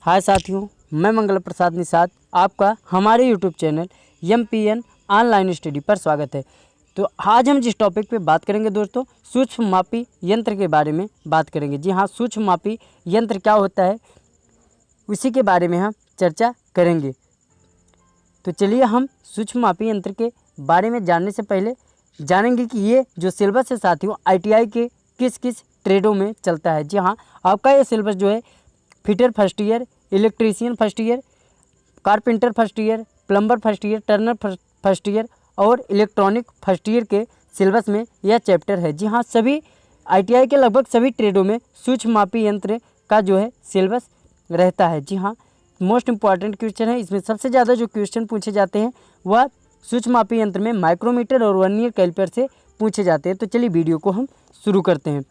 हाय साथियों, मैं मंगल प्रसाद निषाद, आपका हमारे YouTube channel MPN online study पर स्वागत है। तो आज हम जिस टॉपिक पे बात करेंगे दोस्तों, सूक्ष्म मापी यंत्र के बारे में बात करेंगे। जी हाँ, सूक्ष्म मापी यंत्र क्या होता है उसी के बारे में हम चर्चा करेंगे। तो चलिए हम सूक्ष्म मापी यंत्र के बारे में जानने से पहले जानेंगे कि ये जो सिलेबस है साथियों ITI के किस किस ट्रेडों में चलता है। जी हाँ, आपका ये सिलेबस जो है fitter first year, electrician first year, carpenter first year, plumber first year, Turner first year और इलेक्ट्रॉनिक फर्स्ट ईयर के सिलेबस में यह चैप्टर है। जी हाँ, सभी ITI के लगभग सभी ट्रेडों में सूक्ष्म मापी यंत्र का जो है सिलेबस रहता है। जी हाँ, मोस्ट इम्पॉर्टेंट क्वेश्चन है। इसमें सबसे ज़्यादा जो क्वेश्चन पूछे जाते हैं वह सूक्ष्म मापी यंत्र में माइक्रोमीटर और वर्नियर कैलिपर से पूछे जाते हैं। तो चलिए वीडियो को हम शुरू करते हैं।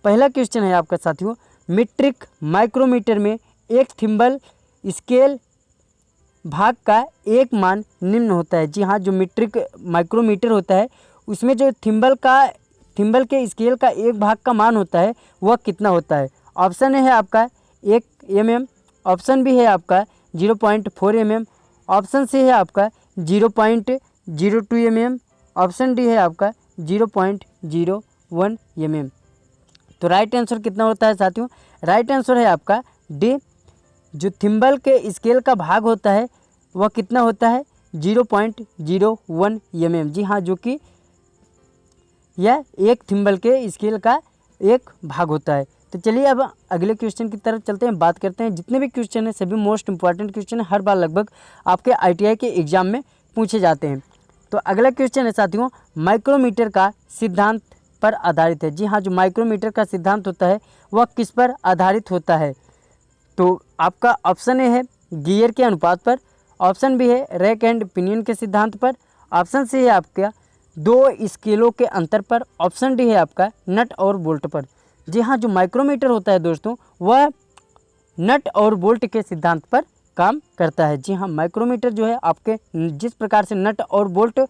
पहला क्वेश्चन है आपका साथियों, मीट्रिक माइक्रोमीटर में एक थिम्बल स्केल भाग का एक मान निम्न होता है। जी हाँ, जो मीट्रिक माइक्रोमीटर होता है उसमें जो थिम्बल के स्केल का एक भाग का मान होता है वह कितना होता है। ऑप्शन है आपका 1 mm, ऑप्शन बी है आपका 0.4 mm, ऑप्शन सी है आपका 0.02 mm, ऑप्शन डी है आपका 0.01 mm। तो राइट आंसर कितना होता है साथियों? राइट आंसर है आपका डी। जो थिम्बल के स्केल का भाग होता है वह कितना होता है? 0.01 mm। जी हाँ, जो कि यह एक थिम्बल के स्केल का एक भाग होता है। तो चलिए अब अगले क्वेश्चन की तरफ चलते हैं, बात करते हैं। जितने भी क्वेश्चन हैं सभी मोस्ट इंपॉर्टेंट क्वेश्चन है, हर बार लगभग आपके ITI के एग्जाम में पूछे जाते हैं। तो अगला क्वेश्चन है साथियों, माइक्रोमीटर का सिद्धांत पर आधारित है। जी हाँ, जो माइक्रोमीटर का सिद्धांत होता है वह किस पर आधारित होता है? तो आपका ऑप्शन ए है गियर के अनुपात पर, ऑप्शन बी है रैक एंड पिनियन के सिद्धांत पर, ऑप्शन सी है आपका दो स्केलों के अंतर पर, ऑप्शन डी है आपका नट और बोल्ट पर। जी हाँ, जो माइक्रोमीटर होता है दोस्तों वह नट और बोल्ट के सिद्धांत पर काम करता है। जी हाँ, माइक्रोमीटर जो है आपके जिस प्रकार से नट और बोल्ट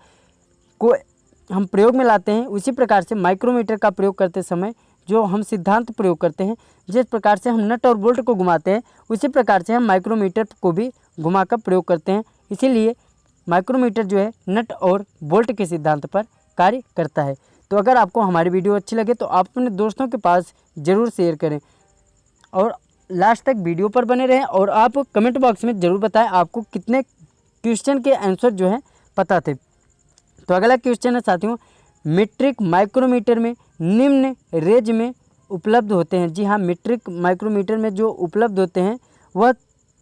को हम प्रयोग में लाते हैं उसी प्रकार से माइक्रोमीटर का प्रयोग करते समय जो हम सिद्धांत प्रयोग करते हैं, जिस प्रकार से हम नट और बोल्ट को घुमाते हैं उसी प्रकार से हम माइक्रोमीटर को भी घुमाकर प्रयोग करते हैं। इसीलिए माइक्रोमीटर जो है नट और बोल्ट के सिद्धांत पर कार्य करता है। तो अगर आपको हमारी वीडियो अच्छी लगे तो आप अपने दोस्तों के पास ज़रूर शेयर करें और लास्ट तक वीडियो पर बने रहें। और आप कमेंट बॉक्स में ज़रूर बताएं आपको कितने क्वेश्चन के आंसर जो हैं पता थे। तो अगला क्वेश्चन है साथियों, मीट्रिक माइक्रोमीटर में निम्न रेंज में उपलब्ध होते हैं। जी हाँ, मीट्रिक माइक्रोमीटर में जो उपलब्ध होते हैं वह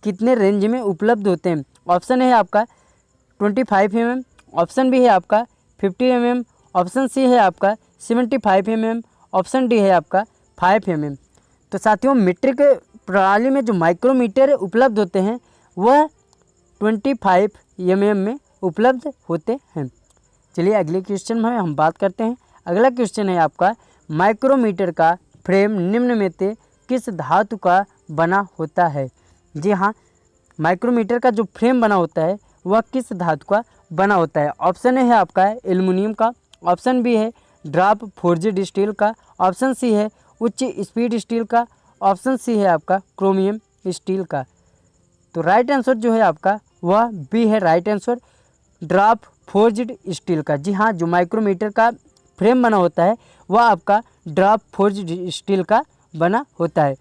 कितने रेंज में उपलब्ध होते हैं? ऑप्शन है आपका 25 mm, ऑप्शन बी है आपका 50 mm, ऑप्शन सी है आपका 75 mm, ऑप्शन डी है आपका 5 mm। तो साथियों मीट्रिक प्रणाली में जो माइक्रोमीटर उपलब्ध होते हैं वह 25 mm में उपलब्ध होते हैं। चलिए अगले क्वेश्चन में हम बात करते हैं। अगला क्वेश्चन है आपका, माइक्रोमीटर का फ्रेम निम्न में से किस धातु का बना होता है? जी हाँ, माइक्रोमीटर का जो फ्रेम बना होता है वह किस धातु का बना होता है? ऑप्शन है आपका एल्युमिनियम का, ऑप्शन बी है ड्राप फोर्जेड स्टील का, ऑप्शन सी है उच्च स्पीड स्टील का, ऑप्शन सी है आपका क्रोमियम स्टील का। तो राइट आंसर जो है आपका वह बी है, right answer drop forged steel का। जी हाँ, जो माइक्रोमीटर का फ्रेम बना होता है वह आपका ड्राप फोर्ज्ड स्टील का बना होता है।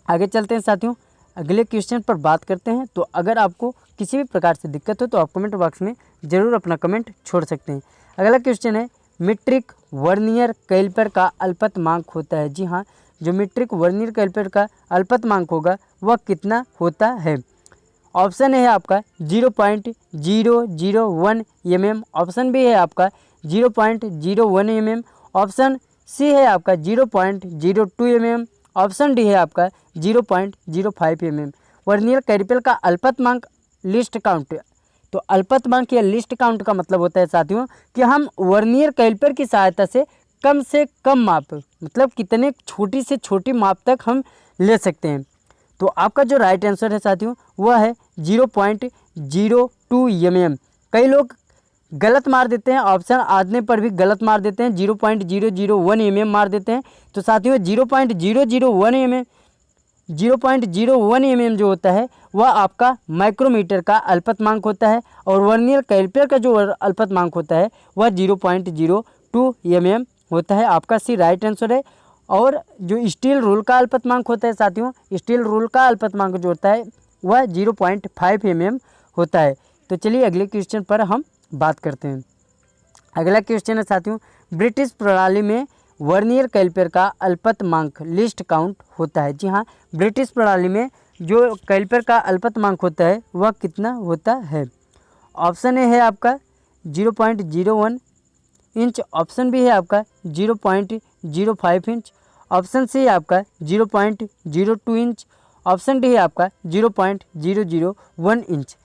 आगे चलते हैं साथियों, अगले क्वेश्चन पर बात करते हैं। तो अगर आपको किसी भी प्रकार से दिक्कत हो तो आप कमेंट बॉक्स में ज़रूर अपना कमेंट छोड़ सकते हैं। अगला क्वेश्चन है, मीट्रिक वर्नियर कैलिपर का अल्पतमांक होता है। जी हाँ, जो मीट्रिक वर्नियर कैलिपर का अल्पतमांक होगा वह कितना होता है? ऑप्शन है आपका 0.001 mm, ऑप्शन बी है आपका 0.01 mm, ऑप्शन सी है आपका 0.02 mm, ऑप्शन डी है आपका 0.05 mm। वर्नियर कैलिपर का अल्पतमांक लिस्ट काउंट। तो अल्पतमांक या लिस्ट काउंट का मतलब होता है साथियों कि हम वर्नियर कैलिपर की सहायता से कम माप, मतलब कितने छोटी से छोटी माप तक हम ले सकते हैं। तो आपका जो राइट आंसर है साथियों वह है 0.02 mm। कई लोग गलत मार देते हैं, ऑप्शन आने पर भी गलत मार देते हैं, 0.001 mm मार देते हैं। तो साथियों 0.001 mm 0.01 mm जो होता है वह आपका माइक्रोमीटर का अल्पतमांक होता है, और वर्नियर कैलिपर का जो अल्पतमांक होता है वह 0.02 mm होता है। आपका सी राइट आंसर है। और जो स्टील रूल का अल्पतमांक होता है साथियों, स्टील रूल का अल्पतमांक जो होता है वह 0.5 mm होता है। तो चलिए अगले क्वेश्चन पर हम बात करते हैं। अगला क्वेश्चन है साथियों, ब्रिटिश प्रणाली में वर्नियर कैलिपर का अल्पतमांक लीस्ट काउंट होता है। जी हाँ, ब्रिटिश प्रणाली में जो कैलिपर का अल्पतमांक होता है वह कितना होता है? ऑप्शन ए है आपका 0.01 इंच, ऑप्शन बी है आपका 0.05 इंच, ऑप्शन सी है आपका 0.02 इंच, ऑप्शन डी है आपका 0.001 इंच।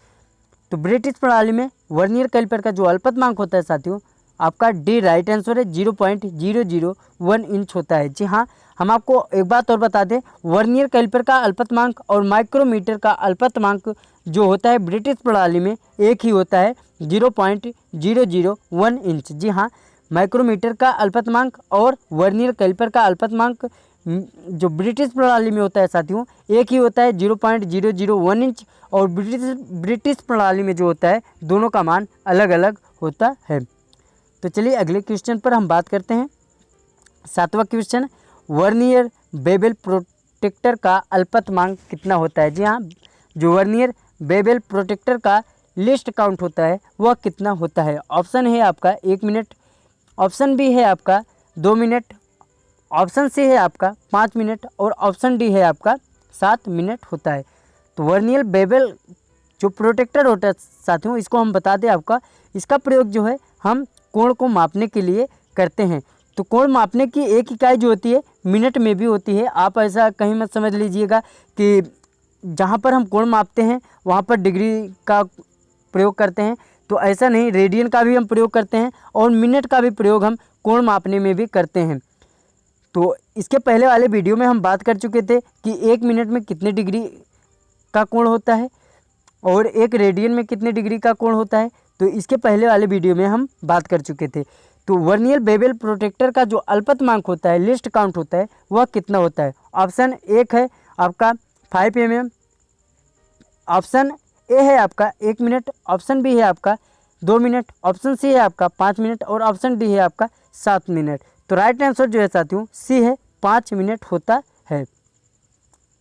तो ब्रिटिश प्रणाली में वर्नियर कैलिपर का जो अल्पतमांक होता है साथियों, आपका डी राइट आंसर है, 0.001 इंच होता है। जी हाँ, हम आपको एक बात और बता दें, वर्नियर कैलिपर का अल्पतमांक और माइक्रोमीटर का अल्पतमांक जो होता है ब्रिटिश प्रणाली में एक ही होता है, 0.001 इंच। जी हाँ, माइक्रोमीटर का अल्पतमांक और वर्नियर कैलिपर का अल्पतमांक जो ब्रिटिश प्रणाली में होता है साथियों एक ही होता है, 0.001 इंच, और ब्रिटिश प्रणाली में जो होता है दोनों का मान अलग अलग होता है। तो चलिए अगले क्वेश्चन पर हम बात करते हैं। 7वां क्वेश्चन, वर्नियर बेवल प्रोटेक्टर का अल्पतमांक कितना होता है? जी हाँ, जो वर्नियर बेवल प्रोटेक्टर का लिस्ट काउंट होता है वह कितना होता है? ऑप्शन है आपका 1 मिनट, ऑप्शन बी है आपका 2 मिनट, ऑप्शन सी है आपका 5 मिनट, और ऑप्शन डी है आपका 7 मिनट होता है। तो वर्नियर बेवल जो प्रोटेक्टर होता है साथियों, इसको हम बता दें आपका, इसका प्रयोग जो है हम कोण को मापने के लिए करते हैं। तो कोण मापने की एक इकाई जो होती है मिनट में भी होती है। आप ऐसा कहीं मत समझ लीजिएगा कि जहाँ पर हम कोण मापते हैं वहाँ पर डिग्री का प्रयोग करते हैं, तो ऐसा नहीं, रेडियन का भी हम प्रयोग करते हैं और मिनट का भी प्रयोग हम कोण मापने में भी करते हैं। तो इसके पहले वाले वीडियो में हम बात कर चुके थे कि 1 मिनट में कितने डिग्री का कोण होता है और 1 रेडियन में कितने डिग्री का कोण होता है। तो इसके पहले वाले वीडियो में हम बात कर चुके थे। तो वर्नियर बेवल प्रोटेक्टर का जो अल्पतमांक होता है, लिस्ट काउंट होता है, वह कितना होता है? ऑप्शन एक है आपका 5 mm, ऑप्शन ए है आपका 1 मिनट, ऑप्शन बी है आपका 2 मिनट, ऑप्शन सी है आपका 5 मिनट, और ऑप्शन डी है आपका 7 मिनट। तो राइट आंसर जो है साथियों सी है, 5 मिनट होता है।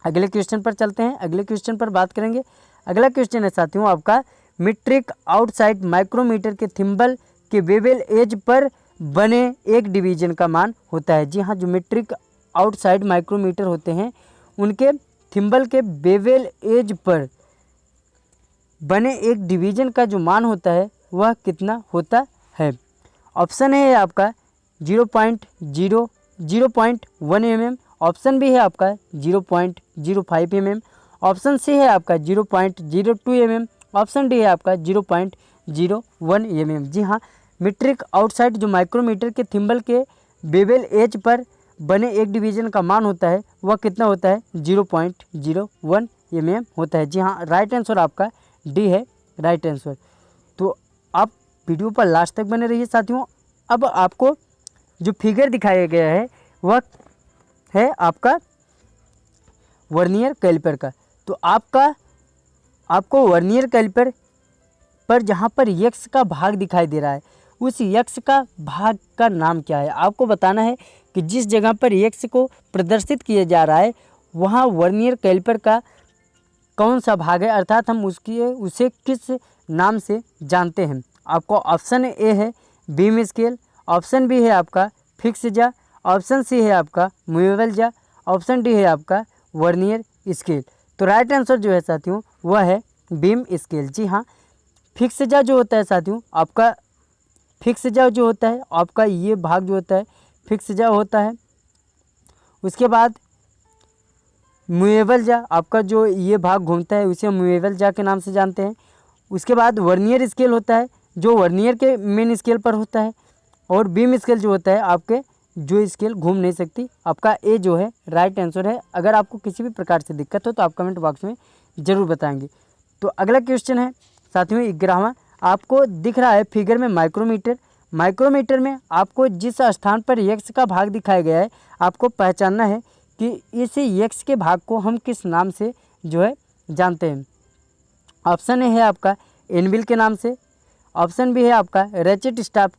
अगले क्वेश्चन पर चलते हैं, अगले क्वेश्चन पर बात करेंगे। अगला क्वेश्चन है साथियों आपका, मीट्रिक आउटसाइड माइक्रोमीटर के थिम्बल के बेवल एज पर बने एक डिवीजन का मान होता है। जी हाँ, जो मीट्रिक आउटसाइड माइक्रोमीटर होते हैं उनके थिम्बल के बेवल एज पर बने एक डिवीजन का जो मान होता है वह कितना होता है? ऑप्शन है आपका 0.1 mm, ऑप्शन बी है आपका 0.05 mm, ऑप्शन सी है आपका 0.02 mm, ऑप्शन डी है आपका 0.01 mm। जी हाँ, मीट्रिक आउटसाइड जो माइक्रोमीटर के थिम्बल के बेवल एज पर बने एक डिवीजन का मान होता है वह कितना होता है? 0.01 mm होता है। जी हाँ, राइट आंसर आपका डी है, राइट आंसर। तो आप वीडियो पर लास्ट तक बने रहिए साथियों। अब आपको जो फिगर दिखाया गया है वह है आपका वर्नियर कैलिपर का। तो आपको वर्नियर कैलिपर पर जहाँ पर यक्स का भाग दिखाई दे रहा है उस यक्स का भाग का नाम क्या है? आपको बताना है कि जिस जगह पर यक्स को प्रदर्शित किया जा रहा है वहाँ वर्नियर कैलिपर का कौन सा भाग है, अर्थात हम उसे किस नाम से जानते हैं। आपको ऑप्शन ए है बीम स्केल, ऑप्शन बी है आपका फिक्स जा, ऑप्शन सी है आपका मूवेबल जा, ऑप्शन डी है आपका वर्नियर स्केल। तो राइट आंसर जो है साथियों वह है बीम स्केल। जी हाँ, फिक्स जा जो होता है साथियों आपका, फिक्स जा जो होता है आपका ये भाग जो होता है फिक्स जा होता है। उसके बाद मूवेबल जा, आपका जो ये भाग घूमता है उसे मूवेबल जा के नाम से जानते हैं। उसके बाद वर्नियर स्केल होता है जो वर्नियर के मेन स्केल पर होता है, और बीम स्केल जो होता है आपके जो स्केल घूम नहीं सकती। आपका ए जो है राइट आंसर है। अगर आपको किसी भी प्रकार से दिक्कत हो तो आप कमेंट बॉक्स में ज़रूर बताएंगे। तो अगला क्वेश्चन है साथियों 11वां, आपको दिख रहा है फिगर में माइक्रोमीटर। माइक्रोमीटर में आपको जिस स्थान पर यक्स का भाग दिखाया गया है आपको पहचानना है कि इस यक्स के भाग को हम किस नाम से जो है जानते हैं। ऑप्शन ए है आपका एनविल के नाम से, ऑप्शन बी है आपका रेचेट स्टाफ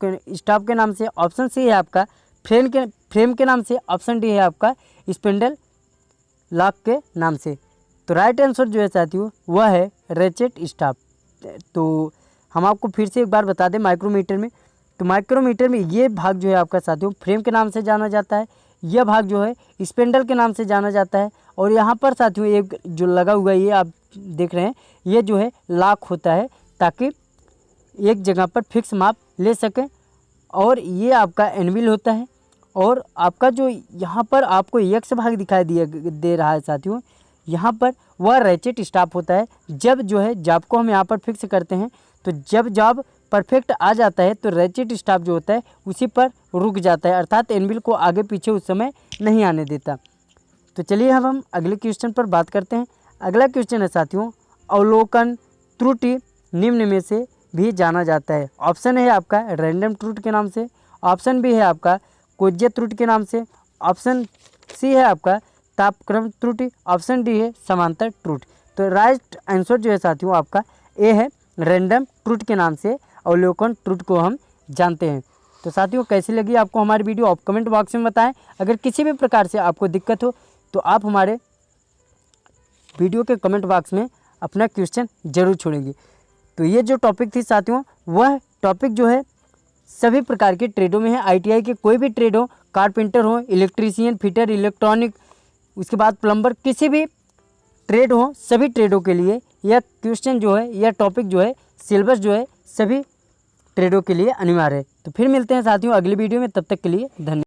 के नाम से, ऑप्शन सी है आपका फ्रेम के नाम से, ऑप्शन डी है आपका स्पिंडल लॉक के नाम से। तो राइट आंसर जो है साथियों वह है रेचेट स्टाफ। तो हम आपको फिर से एक बार बता दें माइक्रोमीटर में, तो माइक्रोमीटर में ये भाग जो है आपका साथियों फ्रेम के नाम से जाना जाता है, यह भाग जो है स्पिंडल के नाम से जाना जाता है, और यहाँ पर साथियों एक जो लगा हुआ है ये आप देख रहे हैं, ये जो है लॉक होता है ताकि एक जगह पर फिक्स माप ले सकें। और ये आपका एनविल होता है, और आपका जो यहाँ पर आपको यक्स भाग दिखाई दे रहा है साथियों, यहाँ पर वह रेचेट स्टाफ होता है। जब जो है जॉब को हम यहाँ पर फिक्स करते हैं, तो जब जॉब परफेक्ट आ जाता है तो रेचेट स्टाफ जो होता है उसी पर रुक जाता है, अर्थात एनविल को आगे पीछे उस समय नहीं आने देता। तो चलिए हम अगले क्वेश्चन पर बात करते हैं। अगला क्वेश्चन है साथियों, अवलोकन त्रुटि निम्न में से भी जाना जाता है। ऑप्शन है आपका रैंडम त्रुटि के नाम से, ऑप्शन बी है आपका कोज्य त्रुटि के नाम से, ऑप्शन सी है आपका तापक्रम त्रुटि, ऑप्शन डी है समांतर त्रुटि। तो राइट आंसर जो है साथियों आपका ए है रैंडम त्रुटि के नाम से अवलोकन त्रुटि को हम जानते हैं। तो साथियों कैसी लगी आपको हमारी वीडियो आप कमेंट बॉक्स में बताएं। अगर किसी भी प्रकार से आपको दिक्कत हो तो आप हमारे वीडियो के कमेंट बॉक्स में अपना क्वेश्चन जरूर छोड़ेंगे। तो ये जो टॉपिक थी साथियों, वह टॉपिक जो है सभी प्रकार के ट्रेडों में है। आईटीआई के कोई भी ट्रेड हो, कारपेंटर हो, इलेक्ट्रीशियन, फिटर, इलेक्ट्रॉनिक, उसके बाद प्लम्बर, किसी भी ट्रेड हो, सभी ट्रेडों के लिए यह क्वेश्चन जो है, यह टॉपिक जो है, सिलेबस जो है सभी ट्रेडों के लिए अनिवार्य है। तो फिर मिलते हैं साथियों अगली वीडियो में, तब तक के लिए धन्यवाद।